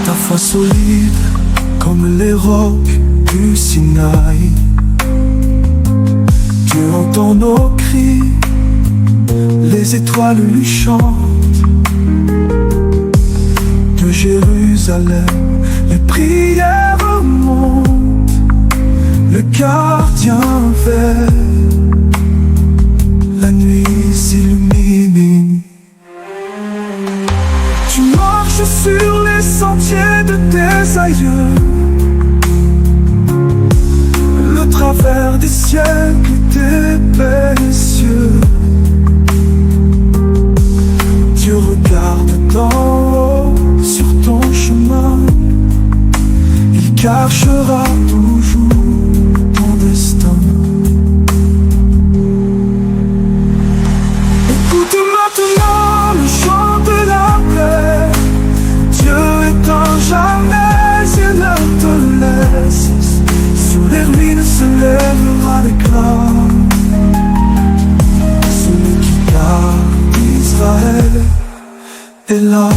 Ta foi solide comme les rocs du Sinaï. Dieu entend nos cris, les étoiles lui chantent. De Jérusalem, les prières montent. Le gardien veille, la nuit s'illumine. Tu marches sur les sentiers de tes aïeux. Le travers des siècles, tes belles cieux. Dieu regarde d'en haut sur ton chemin. Il cachera toujours ton destin. Écoute maintenant le chant de la paix. Dieu éteint jamais, il ne te laisse. Sur les ruines se lèvera l'éclat. Celui qui garde Israël est là.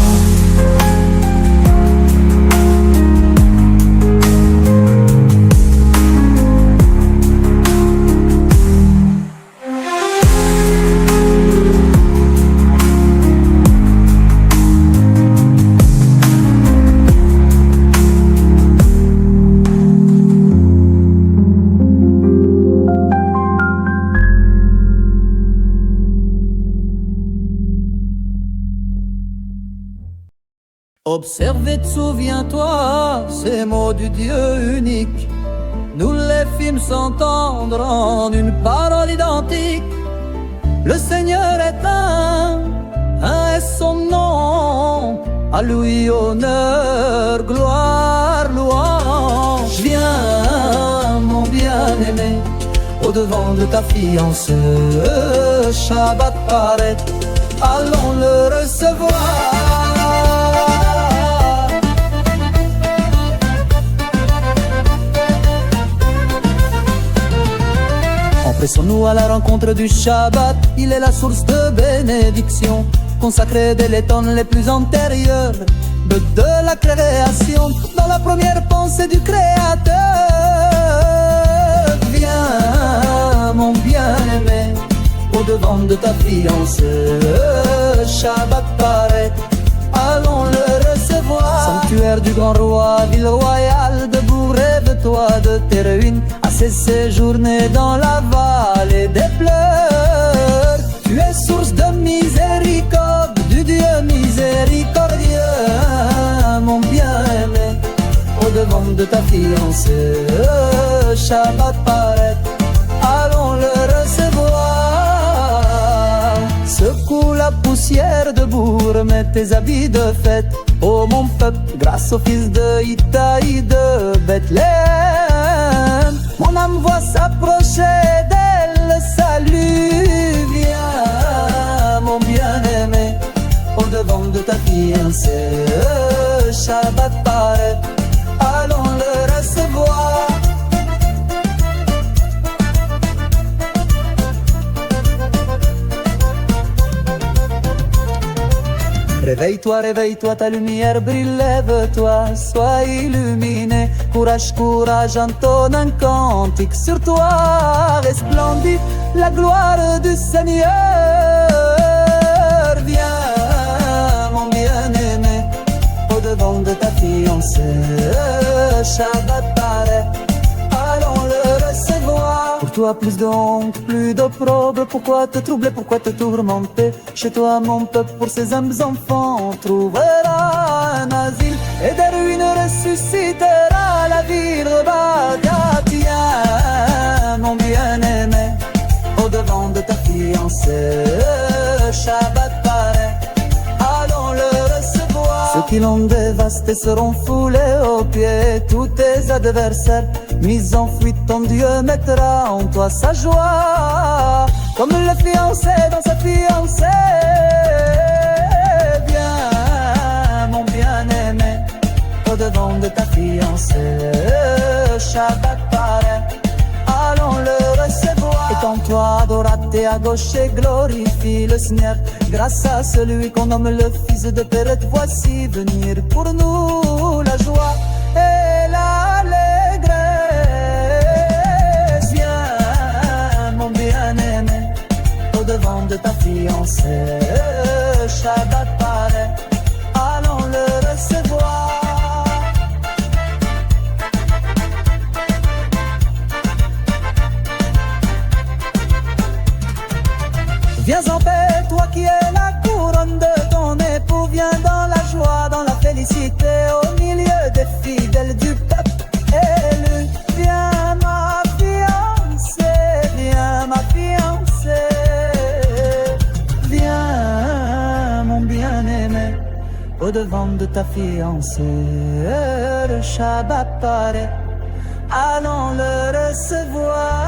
Observe, souviens-toi, ces mots du Dieu unique nous les films s'entendre en une parole identique. Le Seigneur est un est son nom. À lui honneur, gloire, louange. Viens, mon bien-aimé, au-devant de ta fiancée. Shabbat paraît, allons le recevoir. Empressons-nous à la rencontre du Shabbat. Il est la source de bénédiction, consacré dès les temps les plus antérieurs de la création, dans la première pensée du Créateur. Viens, mon bien-aimé, au-devant de ta fiancée. Shabbat paraît, allons le recevoir. Sanctuaire du grand roi, ville royale, debout rêve-toi de tes ruines, à ces séjournées dans la vallée des pleurs. Tu es source de miséricorde, du Dieu miséricordieux, mon bien-aimé, au-devant de ta fiancée. Shabbat paraît, allons le recevoir. Secoue la poussière de bourg, mets tes habits de fête. Ô mon peuple, grâce au fils de Itaï de Bethléem, mon âme voit s'approcher d'elle le salut. Viens, mon bien-aimé, au-devant de ta fiancée. Shabbat paraît, allons le recevoir. Réveille-toi, réveille-toi, ta lumière brille, lève-toi, sois illuminé. Courage, courage, entonne un cantique sur toi, resplendit la gloire du Seigneur. Viens, mon bien-aimé, au-devant de ta fiancée. Shabbat paraît, allons le recevoir. Pour toi plus de honte, plus d'opprobre, pourquoi te troubler, pourquoi te tourmenter? Chez toi mon peuple, pour ses âmes enfants, on trouvera un asile, et des ruines ressuscitera la ville rebâtie. Tiens, mon bien-aimé, au-devant de ta fiancée. Shabbat paraît, allons le recevoir. Ceux qui l'ont dévasté seront foulés aux pieds, tous tes adversaires mis en fuite, ton Dieu mettra en toi sa joie, comme le fiancé dans sa fiancée. Viens, mon bien-aimé, au-devant de ta fiancée. Shabbat paraît, allons le recevoir. Étends-toi, adorate à gauche et glorifie le Seigneur, grâce à celui qu'on nomme le Fils de Père. Voici venir pour nous la joie et l'allégresse. Viens, mon bien-aimé, au-devant de ta fiancée. Shabbat paraît, allons le recevoir. Viens en paix, toi qui es la couronne de ton époux. Viens dans la joie, dans la félicité, au milieu des fidèles du peuple élu. Viens ma fiancée, viens ma fiancée. Viens mon bien-aimé, au-devant de ta fiancée. Le Shabbat paraît, allons le recevoir.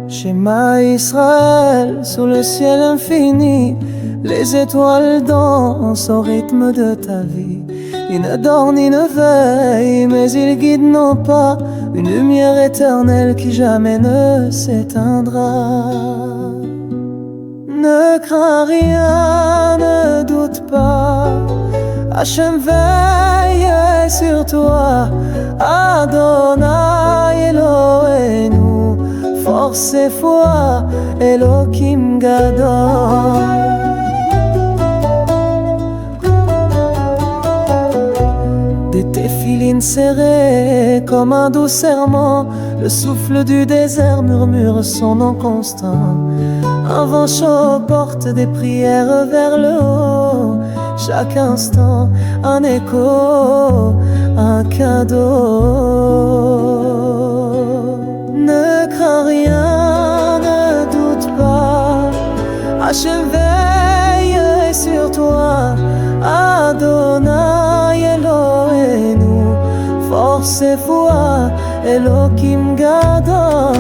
Shema Israël, sous le ciel infini, les étoiles dansent au rythme de ta vie. Ils ne dorment ni ne veillent, mais ils guident nos pas, une lumière éternelle qui jamais ne s'éteindra. Ne crains rien, ne doute pas, Hachem veille sur toi. Adonai Eloheinu, force et foi, Elohim Gadol. les filines serrées comme un doux serment. Le souffle du désert murmure son nom constant. Un vent chaud porte des prières vers le haut. Chaque instant, un écho, un cadeau. Ne crains rien, ne doute pas. Hachem veille sur toi. Adonai Elohenu, force et foi, Elohim Gadol.